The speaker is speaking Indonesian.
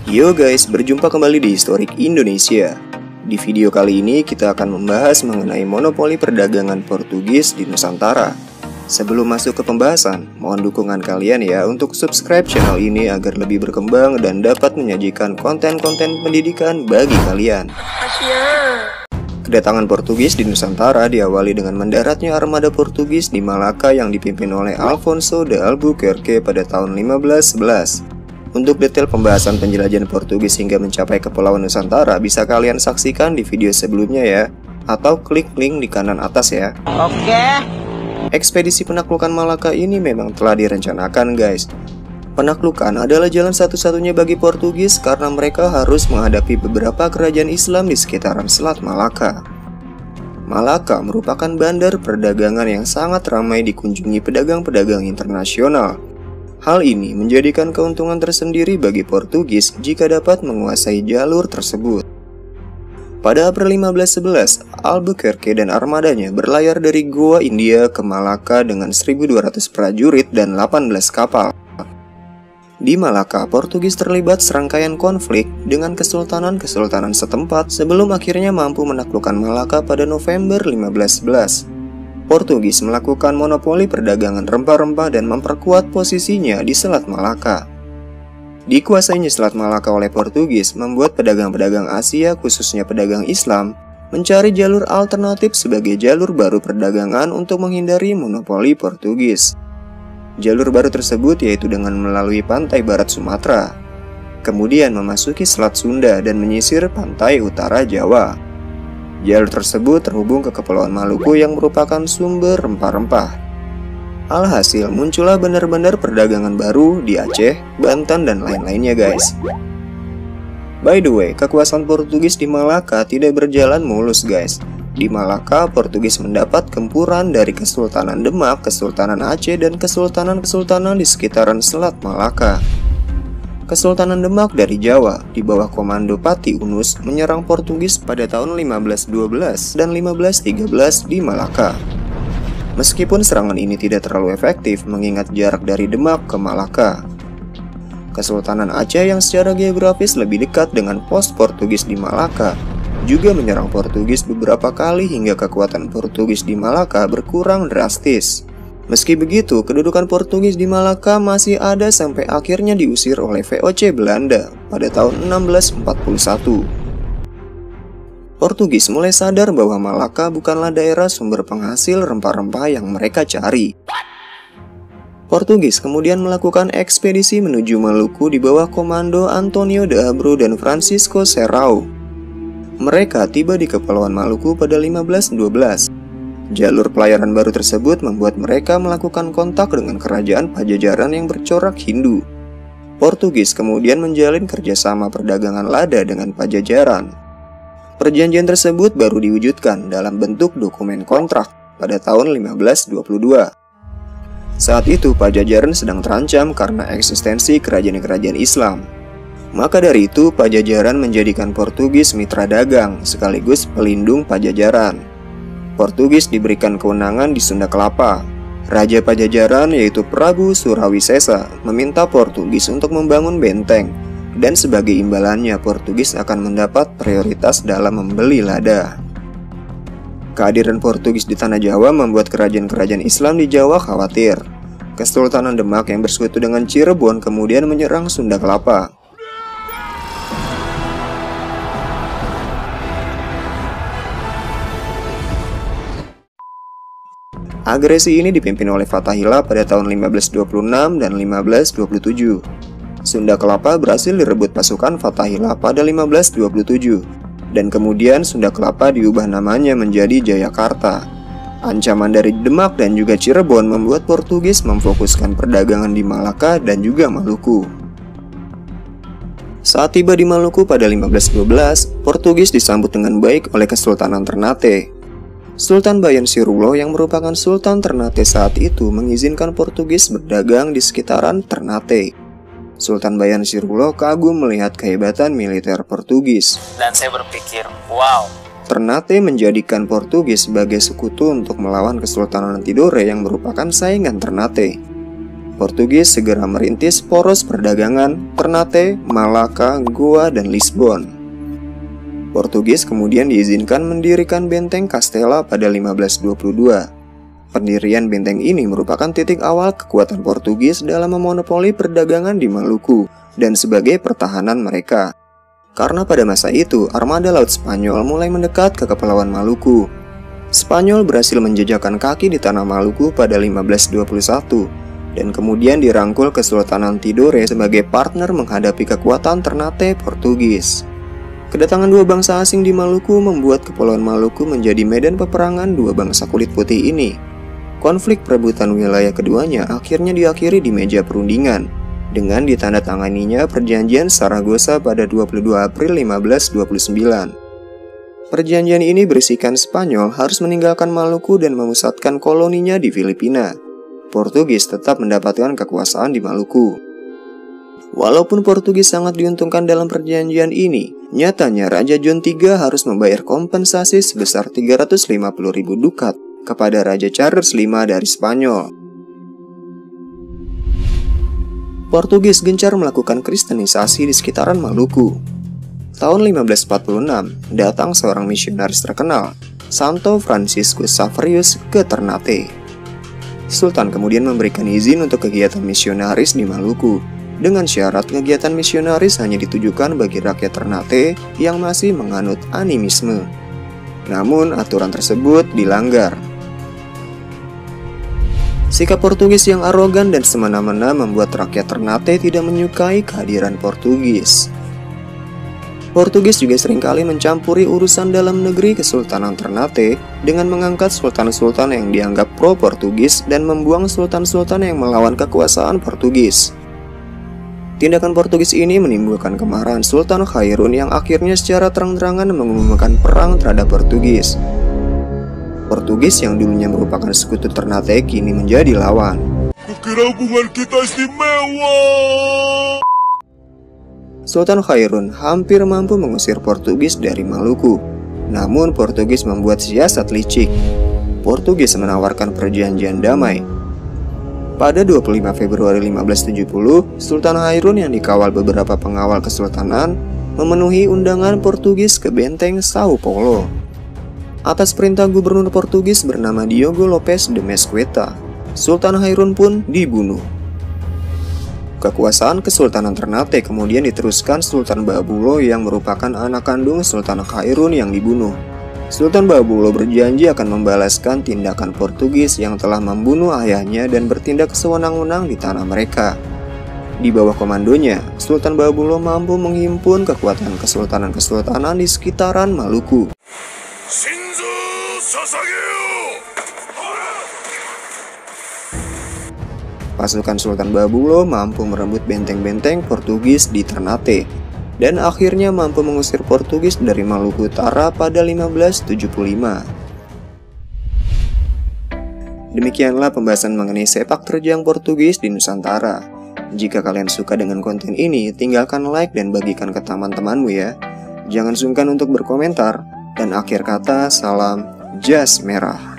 Yo guys, berjumpa kembali di Historik Indonesia. Di video kali ini kita akan membahas mengenai monopoli perdagangan Portugis di Nusantara. Sebelum masuk ke pembahasan, mohon dukungan kalian ya untuk subscribe channel ini agar lebih berkembang dan dapat menyajikan konten-konten pendidikan bagi kalian. Kedatangan Portugis di Nusantara diawali dengan mendaratnya armada Portugis di Malaka yang dipimpin oleh Alfonso de Albuquerque pada tahun 1511. Untuk detail pembahasan penjelajahan Portugis hingga mencapai Kepulauan Nusantara bisa kalian saksikan di video sebelumnya ya, atau klik link di kanan atas ya. Oke. Ekspedisi penaklukan Malaka ini memang telah direncanakan guys. Penaklukan adalah jalan satu-satunya bagi Portugis karena mereka harus menghadapi beberapa kerajaan Islam di sekitaran Selat Malaka. Malaka merupakan bandar perdagangan yang sangat ramai dikunjungi pedagang-pedagang internasional. Hal ini menjadikan keuntungan tersendiri bagi Portugis jika dapat menguasai jalur tersebut. Pada April 1511, Albuquerque dan armadanya berlayar dari Goa India ke Malaka dengan 1.200 prajurit dan 18 kapal. Di Malaka, Portugis terlibat serangkaian konflik dengan kesultanan-kesultanan setempat sebelum akhirnya mampu menaklukkan Malaka pada November 1511. Portugis melakukan monopoli perdagangan rempah-rempah dan memperkuat posisinya di Selat Malaka. Dikuasainya Selat Malaka oleh Portugis membuat pedagang-pedagang Asia, khususnya pedagang Islam, mencari jalur alternatif sebagai jalur baru perdagangan untuk menghindari monopoli Portugis. Jalur baru tersebut yaitu dengan melalui pantai barat Sumatera, kemudian memasuki Selat Sunda dan menyisir pantai utara Jawa. Jalur tersebut terhubung ke Kepulauan Maluku yang merupakan sumber rempah-rempah. Alhasil muncullah bandar-bandar perdagangan baru di Aceh, Banten, dan lain-lainnya guys. By the way, kekuasaan Portugis di Malaka tidak berjalan mulus guys. Di Malaka, Portugis mendapat gempuran dari Kesultanan Demak, Kesultanan Aceh, dan kesultanan-kesultanan di sekitaran Selat Malaka. Kesultanan Demak dari Jawa di bawah komando Pati Unus menyerang Portugis pada tahun 1512 dan 1513 di Malaka. Meskipun serangan ini tidak terlalu efektif mengingat jarak dari Demak ke Malaka. Kesultanan Aceh yang secara geografis lebih dekat dengan pos Portugis di Malaka juga menyerang Portugis beberapa kali hingga kekuatan Portugis di Malaka berkurang drastis. Meski begitu, kedudukan Portugis di Malaka masih ada sampai akhirnya diusir oleh VOC Belanda pada tahun 1641. Portugis mulai sadar bahwa Malaka bukanlah daerah sumber penghasil rempah-rempah yang mereka cari. Portugis kemudian melakukan ekspedisi menuju Maluku di bawah komando Antonio de Abreu dan Francisco Serrao. Mereka tiba di Kepulauan Maluku pada 1512. Jalur pelayaran baru tersebut membuat mereka melakukan kontak dengan kerajaan Pajajaran yang bercorak Hindu. Portugis kemudian menjalin kerjasama perdagangan lada dengan Pajajaran. Perjanjian tersebut baru diwujudkan dalam bentuk dokumen kontrak pada tahun 1522. Saat itu Pajajaran sedang terancam karena eksistensi kerajaan-kerajaan Islam. Maka dari itu Pajajaran menjadikan Portugis mitra dagang sekaligus pelindung Pajajaran. Portugis diberikan kewenangan di Sunda Kelapa. Raja Pajajaran yaitu Prabu Surawisesa meminta Portugis untuk membangun benteng. Dan sebagai imbalannya Portugis akan mendapat prioritas dalam membeli lada. Kehadiran Portugis di tanah Jawa membuat kerajaan-kerajaan Islam di Jawa khawatir. Kesultanan Demak yang bersekutu dengan Cirebon kemudian menyerang Sunda Kelapa. Agresi ini dipimpin oleh Fathahillah pada tahun 1526 dan 1527. Sunda Kelapa berhasil direbut pasukan Fathahillah pada 1527, dan kemudian Sunda Kelapa diubah namanya menjadi Jayakarta. Ancaman dari Demak dan juga Cirebon membuat Portugis memfokuskan perdagangan di Malaka dan juga Maluku. Saat tiba di Maluku pada 1512, Portugis disambut dengan baik oleh Kesultanan Ternate. Sultan Bayan Sirullah yang merupakan Sultan Ternate saat itu mengizinkan Portugis berdagang di sekitaran Ternate. Sultan Bayan Sirullah kagum melihat kehebatan militer Portugis. Dan saya berpikir, wow. Ternate menjadikan Portugis sebagai sekutu untuk melawan Kesultanan Tidore yang merupakan saingan Ternate. Portugis segera merintis poros perdagangan Ternate, Malaka, Goa, dan Lisbon. Portugis kemudian diizinkan mendirikan benteng Castella pada 1522. Pendirian benteng ini merupakan titik awal kekuatan Portugis dalam memonopoli perdagangan di Maluku dan sebagai pertahanan mereka. Karena pada masa itu, armada laut Spanyol mulai mendekat ke Kepulauan Maluku. Spanyol berhasil menjejakkan kaki di tanah Maluku pada 1521 dan kemudian dirangkul Kesultanan Tidore sebagai partner menghadapi kekuatan Ternate Portugis. Kedatangan dua bangsa asing di Maluku membuat Kepulauan Maluku menjadi medan peperangan dua bangsa kulit putih ini. Konflik perebutan wilayah keduanya akhirnya diakhiri di meja perundingan dengan ditandatanganinya Perjanjian Saragossa pada 22 April 1529. Perjanjian ini berisikan Spanyol harus meninggalkan Maluku dan memusatkan koloninya di Filipina. Portugis tetap mendapatkan kekuasaan di Maluku. Walaupun Portugis sangat diuntungkan dalam perjanjian ini, nyatanya Raja John III harus membayar kompensasi sebesar 350.000 dukat kepada Raja Charles V dari Spanyol. Portugis gencar melakukan kristenisasi di sekitaran Maluku. Tahun 1546, datang seorang misionaris terkenal, Santo Franciscus Xaverius ke Ternate. Sultan kemudian memberikan izin untuk kegiatan misionaris di Maluku, dengan syarat kegiatan misionaris hanya ditujukan bagi rakyat Ternate yang masih menganut animisme. Namun, aturan tersebut dilanggar. Sikap Portugis yang arogan dan semena-mena membuat rakyat Ternate tidak menyukai kehadiran Portugis. Portugis juga seringkali mencampuri urusan dalam negeri Kesultanan Ternate dengan mengangkat sultan-sultan yang dianggap pro-Portugis dan membuang sultan-sultan yang melawan kekuasaan Portugis. Tindakan Portugis ini menimbulkan kemarahan Sultan Khairun yang akhirnya secara terang-terangan mengumumkan perang terhadap Portugis. Portugis yang dulunya merupakan sekutu Ternate kini menjadi lawan. Kukira hubungan kita istimewa. Sultan Khairun hampir mampu mengusir Portugis dari Maluku. Namun Portugis membuat siasat licik. Portugis menawarkan perjanjian damai. Pada 25 Februari 1570, Sultan Khairun yang dikawal beberapa pengawal kesultanan memenuhi undangan Portugis ke benteng Sao Paulo. Atas perintah gubernur Portugis bernama Diogo Lopes de Mesquita, Sultan Khairun pun dibunuh. Kekuasaan Kesultanan Ternate kemudian diteruskan Sultan Babulo yang merupakan anak kandung Sultan Khairun yang dibunuh. Sultan Babulo berjanji akan membalaskan tindakan Portugis yang telah membunuh ayahnya dan bertindak sewenang-wenang di tanah mereka. Di bawah komandonya, Sultan Babulo mampu menghimpun kekuatan kesultanan-kesultanan di sekitaran Maluku. Pasukan Sultan Babulo mampu merebut benteng-benteng Portugis di Ternate dan akhirnya mampu mengusir Portugis dari Maluku Utara pada 1575. Demikianlah pembahasan mengenai sepak terjang Portugis di Nusantara. Jika kalian suka dengan konten ini, tinggalkan like dan bagikan ke teman-temanmu ya. Jangan sungkan untuk berkomentar. Dan akhir kata, salam jas merah.